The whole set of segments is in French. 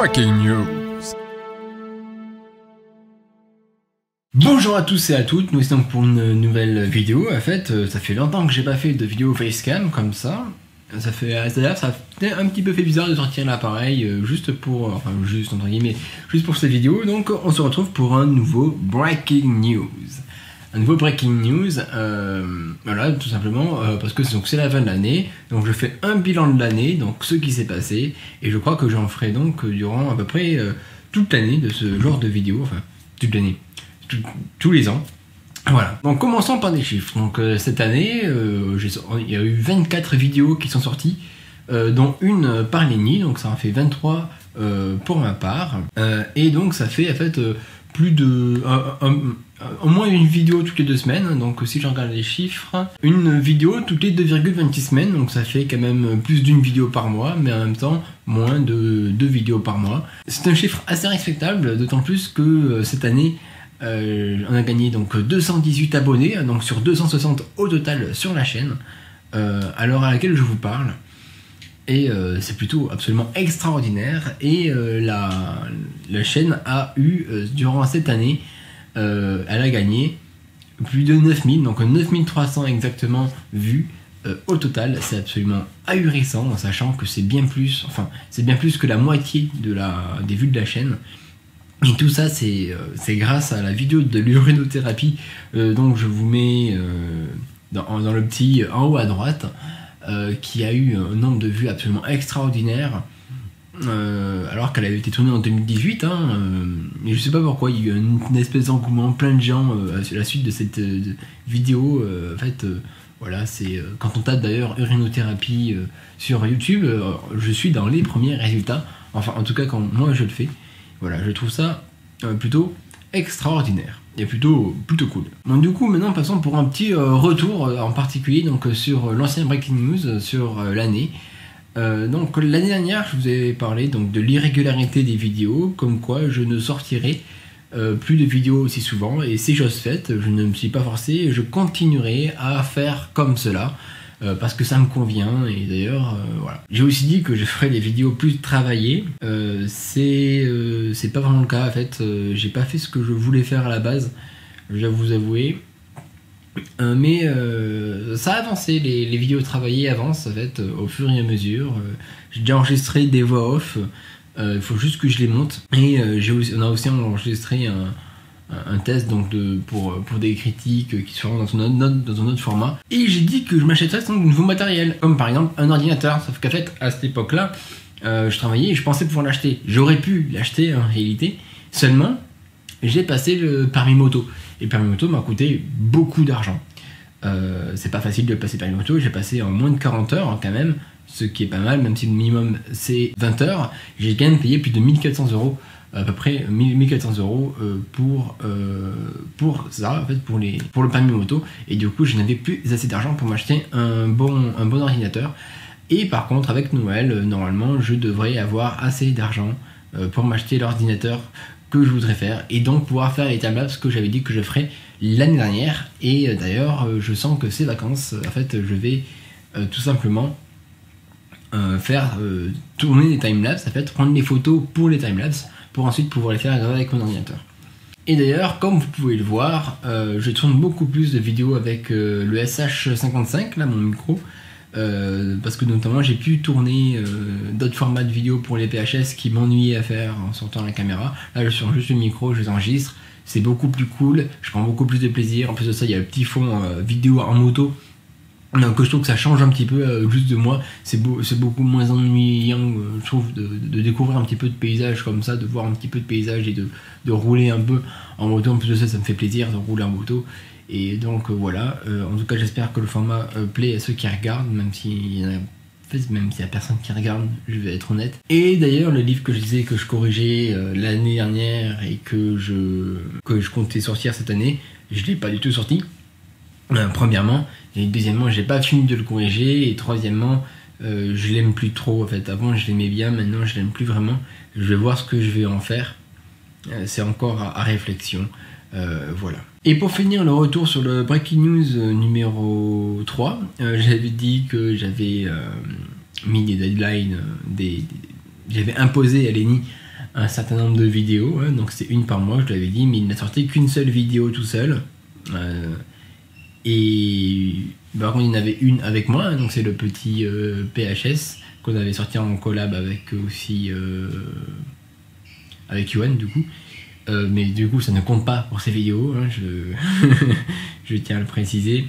Breaking News. Bonjour à tous et à toutes, nous sommes pour une nouvelle vidéo. En fait, ça fait longtemps que j'ai pas fait de vidéo facecam comme ça. Ça fait un petit peu fait bizarre de sortir l'appareil juste pour, enfin juste entre guillemets, juste pour cette vidéo. Donc on se retrouve pour un nouveau Breaking News. Un nouveau Breaking News, voilà, tout simplement parce que c'est la fin de l'année, donc je fais un bilan de l'année, donc ce qui s'est passé, et je crois que j'en ferai donc durant à peu près toute l'année de ce genre de vidéo, enfin toute l'année, tous les ans. Voilà, donc commençons par des chiffres. Donc cette année, il y a eu 24 vidéos qui sont sorties, dont une par Lenny, donc ça en fait 23 pour ma part, et donc ça fait en fait plus de au moins une vidéo toutes les 2 semaines. Donc si je regarde les chiffres, une vidéo toutes les 2,26 semaines, donc ça fait quand même plus d'une vidéo par mois, mais en même temps moins de 2 vidéos par mois. C'est un chiffre assez respectable, d'autant plus que cette année on a gagné donc 218 abonnés, donc sur 260 au total sur la chaîne à l'heure à laquelle je vous parle. Et c'est plutôt absolument extraordinaire. Et la chaîne a eu, durant cette année, elle a gagné plus de 9000, donc 9300 exactement vues au total. C'est absolument ahurissant, en sachant que c'est bien plus, enfin, c'est bien plus que la moitié des vues de la chaîne. Et tout ça, c'est grâce à la vidéo de l'urinothérapie, donc je vous mets dans le petit en haut à droite, qui a eu un nombre de vues absolument extraordinaire, alors qu'elle avait été tournée en 2018, mais je sais pas pourquoi il y a eu une espèce d'engouement, plein de gens à la suite de cette vidéo. En fait, voilà, c'est quand on tape d'ailleurs urinothérapie sur YouTube, je suis dans les premiers résultats, enfin en tout cas quand moi je le fais. Voilà, je trouve ça plutôt extraordinaire et plutôt cool. Donc du coup, maintenant passons pour un petit retour en particulier donc sur l'ancien Breaking News sur l'année. Donc l'année dernière, je vous avais parlé donc de l'irrégularité des vidéos, comme quoi je ne sortirai plus de vidéos aussi souvent, et c'est chose faite, je ne me suis pas forcé, je continuerai à faire comme cela. Parce que ça me convient, et d'ailleurs voilà. J'ai aussi dit que je ferais des vidéos plus travaillées, c'est pas vraiment le cas en fait. J'ai pas fait ce que je voulais faire à la base, je dois vous avouer, mais ça a avancé, les vidéos travaillées avancent en fait au fur et à mesure. J'ai déjà enregistré des voix off, il faut juste que je les monte, et on a aussi enregistré un test donc pour des critiques qui seront dans un autre format. Et j'ai dit que je m'achèterais de nouveau matériel, comme par exemple un ordinateur, sauf qu'en fait à cette époque là je travaillais et je pensais pouvoir l'acheter. J'aurais pu l'acheter en réalité, seulement j'ai passé le permis moto, et le permis moto m'a coûté beaucoup d'argent. C'est pas facile de passer permis moto, j'ai passé en moins de 40 heures quand même, ce qui est pas mal, même si le minimum c'est 20 heures. J'ai quand même payé plus de 1400 €, à peu près 1400 € pour ça, en fait, pour le permis moto. Et du coup je n'avais plus assez d'argent pour m'acheter un bon ordinateur. Et par contre avec Noël, normalement je devrais avoir assez d'argent pour m'acheter l'ordinateur que je voudrais faire, et donc pouvoir faire les timelapses que j'avais dit que je ferais l'année dernière. Et d'ailleurs je sens que ces vacances, en fait je vais tout simplement faire tourner des timelapses, en fait prendre les photos pour les timelapses, pour ensuite pouvoir les faire graver avec mon ordinateur. Et d'ailleurs, comme vous pouvez le voir, je tourne beaucoup plus de vidéos avec le SH55, là mon micro, parce que notamment j'ai pu tourner d'autres formats de vidéos pour les PHS qui m'ennuyaient à faire en sortant la caméra. Là je sors juste le micro, je les enregistre, c'est beaucoup plus cool, je prends beaucoup plus de plaisir. En plus de ça, il y a le petit fond vidéo en moto, donc je trouve que ça change un petit peu juste de moi. C'est beaucoup moins ennuyant, je trouve, de découvrir un petit peu de paysage comme ça, de voir un petit peu de paysage et de rouler un peu en moto. En plus de ça, ça me fait plaisir de rouler en moto. Et donc voilà, en tout cas j'espère que le format plaît à ceux qui regardent, même s'il y a personne qui regarde, je vais être honnête. Et d'ailleurs, le livre que je disais que je corrigeais l'année dernière et que je comptais sortir cette année, je l'ai pas du tout sorti. Premièrement, et deuxièmement, j'ai pas fini de le corriger, et troisièmement, je l'aime plus trop en fait. Avant je l'aimais bien, maintenant je l'aime plus vraiment. Je vais voir ce que je vais en faire, c'est encore à réflexion. Voilà. Et pour finir le retour sur le Breaking News numéro 3, j'avais dit que j'avais mis des deadlines, j'avais imposé à Lenny un certain nombre de vidéos, hein, donc c'est une par mois, je l'avais dit, mais il n'a sorti qu'une seule vidéo tout seul. Et par contre, il y en avait une avec moi, hein, donc c'est le petit PHS qu'on avait sorti en collab avec aussi avec Yoann du coup. Mais du coup, ça ne compte pas pour ces vidéos, hein, je tiens à le préciser.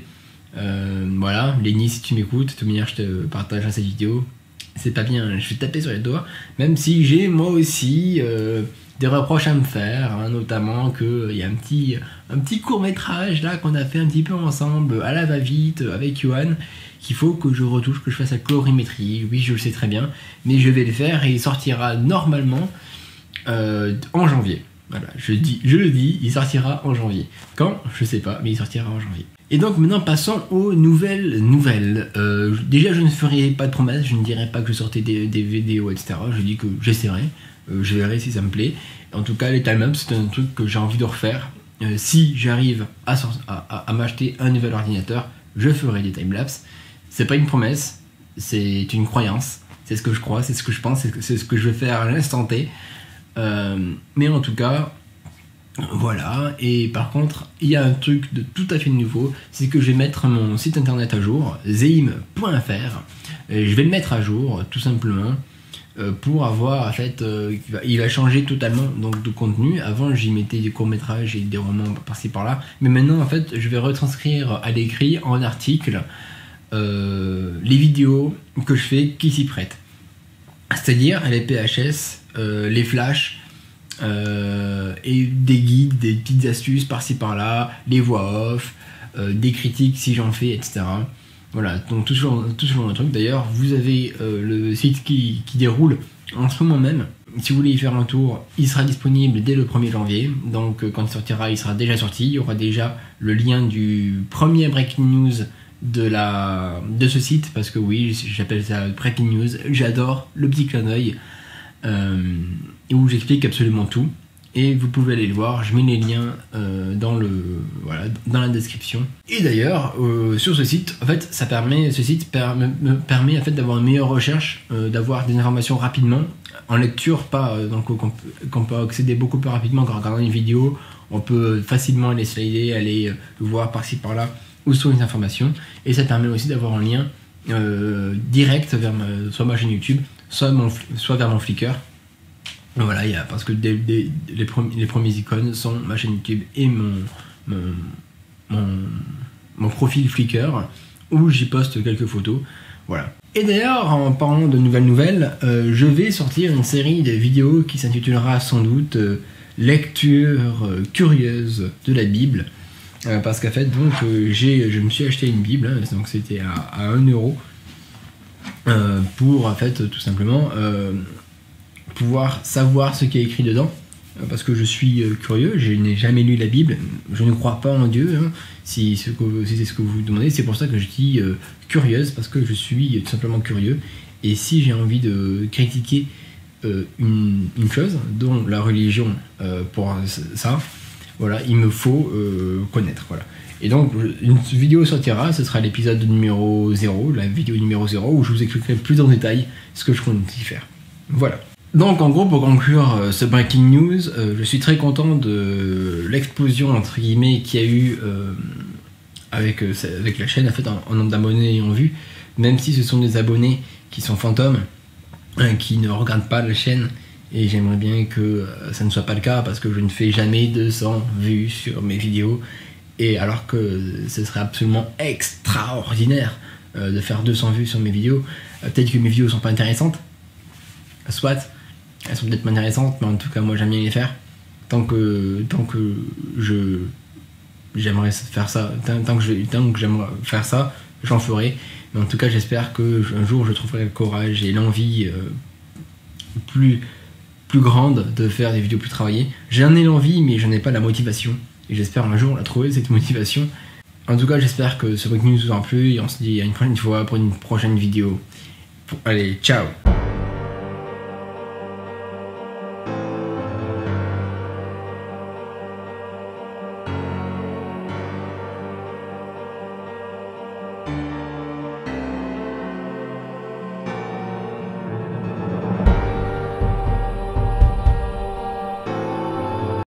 Voilà, Lenny, si tu m'écoutes, de toute manière, je te partage cette vidéo. C'est pas bien, je vais taper sur les doigts, même si j'ai moi aussi des reproches à me faire, hein, notamment qu'il y a un petit court-métrage là qu'on a fait un petit peu ensemble à la va-vite avec Yoann, qu'il faut que je retouche, que je fasse la colorimétrie. Oui, je le sais très bien, mais je vais le faire et il sortira normalement en janvier. Voilà, je le dis, il sortira en janvier. Quand? Je sais pas, mais il sortira en janvier. Et donc maintenant passons aux nouvelles. Déjà je ne ferai pas de promesses, je ne dirai pas que je sortais des vidéos, etc. Je dis que j'essaierai, je verrai si ça me plaît. En tout cas les time-up c'est un truc que j'ai envie de refaire. Si j'arrive à m'acheter un nouvel ordinateur, je ferai des timelapses. C'est pas une promesse, c'est une croyance. C'est ce que je crois, c'est ce que je pense, c'est ce que je vais faire à l'instant T. Mais en tout cas... Voilà, et par contre, il y a un truc de tout à fait nouveau, c'est que je vais mettre mon site internet à jour, zeim.fr. Je vais le mettre à jour, tout simplement, pour avoir, en fait, il va changer totalement donc, de contenu. Avant, j'y mettais des courts-métrages et des romans par-ci par-là, mais maintenant, en fait, je vais retranscrire à l'écrit, en article, les vidéos que je fais qui s'y prêtent. C'est-à-dire les PHS, les flashs, et des guides, des petites astuces par-ci par-là, les voix off, des critiques si j'en fais, etc. Voilà, donc tout ce genre de truc. D'ailleurs, vous avez le site qui déroule en ce moment même. Si vous voulez y faire un tour, il sera disponible dès le 1er janvier. Donc quand il sortira, il sera déjà sorti. Il y aura déjà le lien du premier breaking news de ce site, parce que oui, j'appelle ça breaking news. J'adore le petit clin d'œil. Où j'explique absolument tout et vous pouvez aller le voir, je mets les liens dans la description. Et d'ailleurs sur ce site, en fait, ce site me permet en fait d'avoir une meilleure recherche, d'avoir des informations rapidement en lecture, pas donc qu'on peut accéder beaucoup plus rapidement qu'en regardant une vidéo. On peut facilement aller slider, aller voir par-ci par-là où sont les informations, et ça permet aussi d'avoir un lien direct vers soit ma chaîne YouTube, soit vers mon Flickr. Voilà, parce que les premiers icônes sont ma chaîne YouTube et mon profil Flickr, où j'y poste quelques photos. Voilà. Et d'ailleurs, en parlant de nouvelles, je vais sortir une série de vidéos qui s'intitulera sans doute Lecture curieuse de la Bible. Parce qu'en fait, donc, je me suis acheté une Bible, hein, donc c'était à 1€. Pour en fait tout simplement pouvoir savoir ce qui est écrit dedans, parce que je suis curieux, je n'ai jamais lu la Bible, je ne crois pas en Dieu, hein, si c'est ce que vous vous demandez. C'est pour ça que je dis curieuse, parce que je suis tout simplement curieux, et si j'ai envie de critiquer une chose, dont la religion, pour ça, voilà, il me faut connaître, voilà. Et donc, une vidéo sortira, ce sera l'épisode numéro 0, la vidéo numéro 0, où je vous expliquerai plus en détail ce que je compte y faire. Voilà. Donc, en gros, pour conclure ce breaking news, je suis très content de l'explosion, entre guillemets, qu'il y a eu avec la chaîne, en fait, en nombre d'abonnés et en vues, même si ce sont des abonnés qui sont fantômes, qui ne regardent pas la chaîne, et j'aimerais bien que ça ne soit pas le cas, parce que je ne fais jamais 200 vues sur mes vidéos. Et alors que ce serait absolument extraordinaire de faire 200 vues sur mes vidéos. Peut-être que mes vidéos sont pas intéressantes. Soit, elles sont peut-être pas intéressantes, mais en tout cas moi j'aime bien les faire. Tant que j'aimerais faire ça, tant que j'aimerais faire ça, j'en ferai. Mais en tout cas j'espère que un jour je trouverai le courage et l'envie plus grande de faire des vidéos plus travaillées. J'en ai l'envie, mais je n'ai pas la motivation. Et j'espère un jour la trouver, cette motivation. En tout cas, j'espère que ce breaking news vous aura plu. Et on se dit à une prochaine fois pour une prochaine vidéo. Allez, ciao!